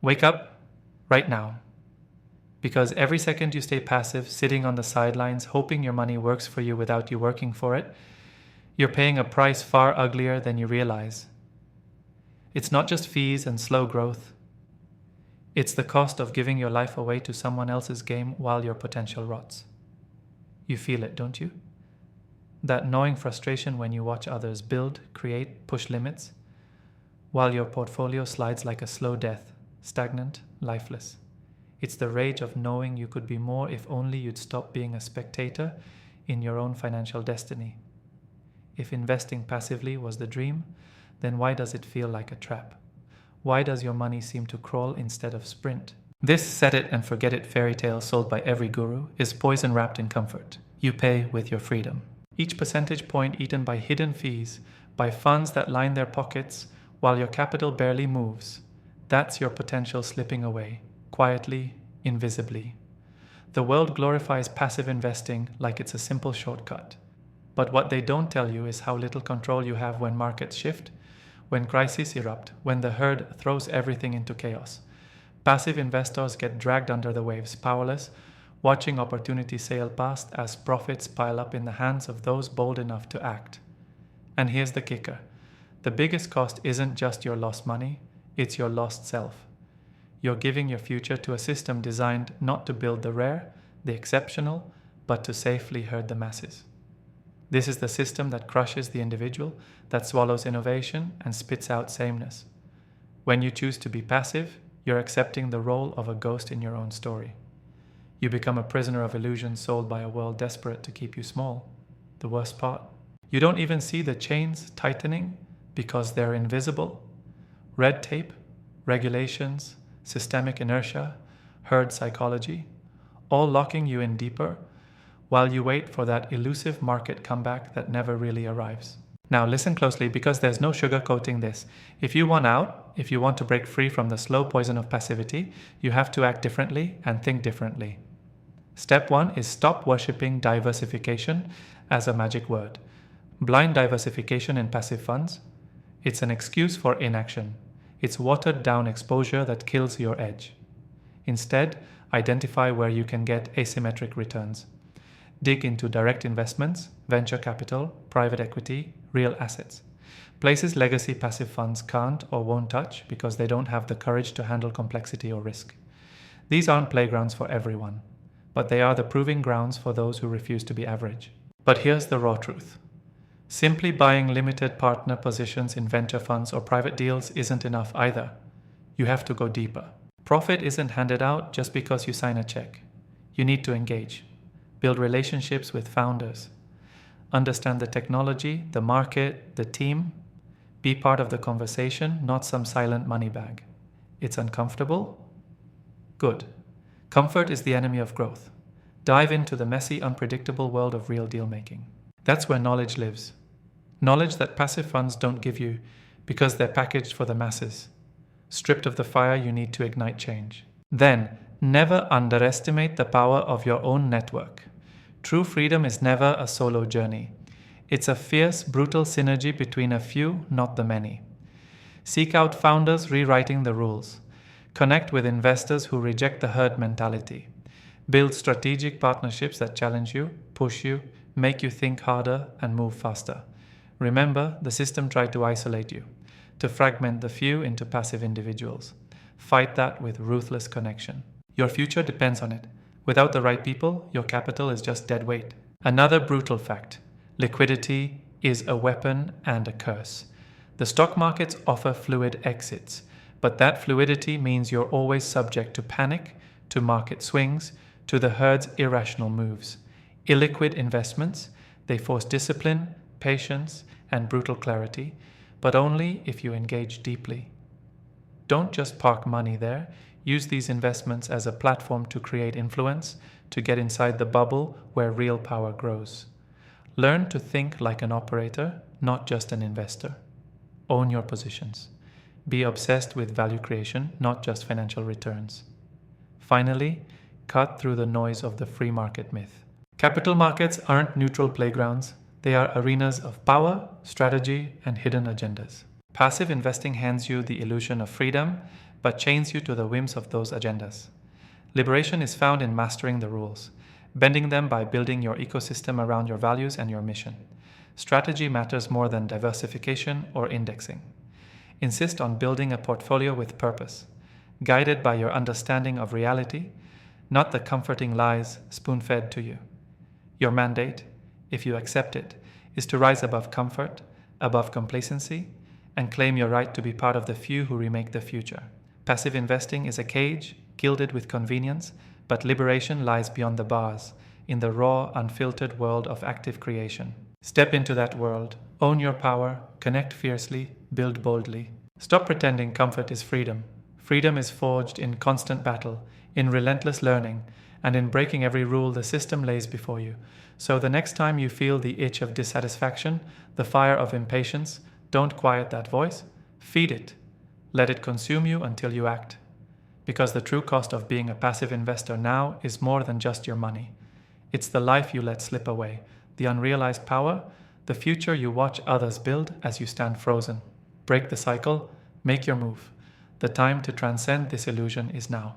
Wake up right now. Because every second you stay passive, sitting on the sidelines, hoping your money works for you without you working for it, you're paying a price far uglier than you realize. It's not just fees and slow growth. It's the cost of giving your life away to someone else's game while your potential rots. You feel it, don't you? That gnawing frustration when you watch others build, create, push limits, while your portfolio slides like a slow death, stagnant, lifeless. It's the rage of knowing you could be more if only you'd stop being a spectator in your own financial destiny. If investing passively was the dream, then why does it feel like a trap? Why does your money seem to crawl instead of sprint? This set it and forget it fairy tale sold by every guru is poison wrapped in comfort. You pay with your freedom. Each percentage point eaten by hidden fees, by funds that line their pockets while your capital barely moves, that's your potential slipping away, quietly, invisibly. The world glorifies passive investing like it's a simple shortcut. But what they don't tell you is how little control you have when markets shift, when crises erupt, when the herd throws everything into chaos. Passive investors get dragged under the waves, powerless, watching opportunity sail past as profits pile up in the hands of those bold enough to act. And here's the kicker. The biggest cost isn't just your lost money, it's your lost self. You're giving your future to a system designed not to build the rare, the exceptional, but to safely herd the masses. This is the system that crushes the individual, that swallows innovation and spits out sameness. When you choose to be passive, you're accepting the role of a ghost in your own story. You become a prisoner of illusions sold by a world desperate to keep you small. The worst part, you don't even see the chains tightening because they're invisible. Red tape, regulations, systemic inertia, herd psychology, all locking you in deeper while you wait for that elusive market comeback that never really arrives. Now listen closely because there's no sugarcoating this. If you want out, if you want to break free from the slow poison of passivity, you have to act differently and think differently. Step 1 is stop worshipping diversification as a magic word. Blind diversification in passive funds, it's an excuse for inaction. It's watered down exposure that kills your edge. Instead, identify where you can get asymmetric returns. Dig into direct investments, venture capital, private equity, real assets. Places legacy passive funds can't or won't touch because they don't have the courage to handle complexity or risk. These aren't playgrounds for everyone, but they are the proving grounds for those who refuse to be average. But here's the raw truth. Simply buying limited partner positions in venture funds or private deals isn't enough either. You have to go deeper. Profit isn't handed out just because you sign a check. You need to engage. Build relationships with founders. Understand the technology, the market, the team. Be part of the conversation, not some silent money bag. It's uncomfortable? Good. Comfort is the enemy of growth. Dive into the messy, unpredictable world of real deal making. That's where knowledge lives. Knowledge that passive funds don't give you because they're packaged for the masses. Stripped of the fire you need to ignite change. Then, never underestimate the power of your own network. True freedom is never a solo journey. It's a fierce, brutal synergy between a few, not the many. Seek out founders rewriting the rules. Connect with investors who reject the herd mentality. Build strategic partnerships that challenge you, push you, make you think harder and move faster. Remember, the system tried to isolate you, to fragment the few into passive individuals. Fight that with ruthless connection. Your future depends on it. Without the right people, your capital is just dead weight. Another brutal fact. Liquidity is a weapon and a curse. The stock markets offer fluid exits, but that fluidity means you're always subject to panic, to market swings, to the herd's irrational moves. Illiquid investments, they force discipline, patience, and brutal clarity, but only if you engage deeply. Don't just park money there. Use these investments as a platform to create influence, to get inside the bubble where real power grows. Learn to think like an operator, not just an investor. Own your positions. Be obsessed with value creation, not just financial returns. Finally, cut through the noise of the free market myth. Capital markets aren't neutral playgrounds. They are arenas of power, strategy, and hidden agendas. Passive investing hands you the illusion of freedom, but chains you to the whims of those agendas. Liberation is found in mastering the rules, bending them by building your ecosystem around your values and your mission. Strategy matters more than diversification or indexing. Insist on building a portfolio with purpose, guided by your understanding of reality, not the comforting lies spoon-fed to you. Your mandate, if you accept it, is to rise above comfort, above complacency, and claim your right to be part of the few who remake the future. Passive investing is a cage, gilded with convenience, but liberation lies beyond the bars, in the raw, unfiltered world of active creation. Step into that world, own your power, connect fiercely, build boldly. Stop pretending comfort is freedom. Freedom is forged in constant battle, in relentless learning, and in breaking every rule the system lays before you. So the next time you feel the itch of dissatisfaction, the fire of impatience, don't quiet that voice, feed it. Let it consume you until you act. Because the true cost of being a passive investor now is more than just your money. It's the life you let slip away, the unrealized power, the future you watch others build as you stand frozen. Break the cycle, make your move. The time to transcend this illusion is now.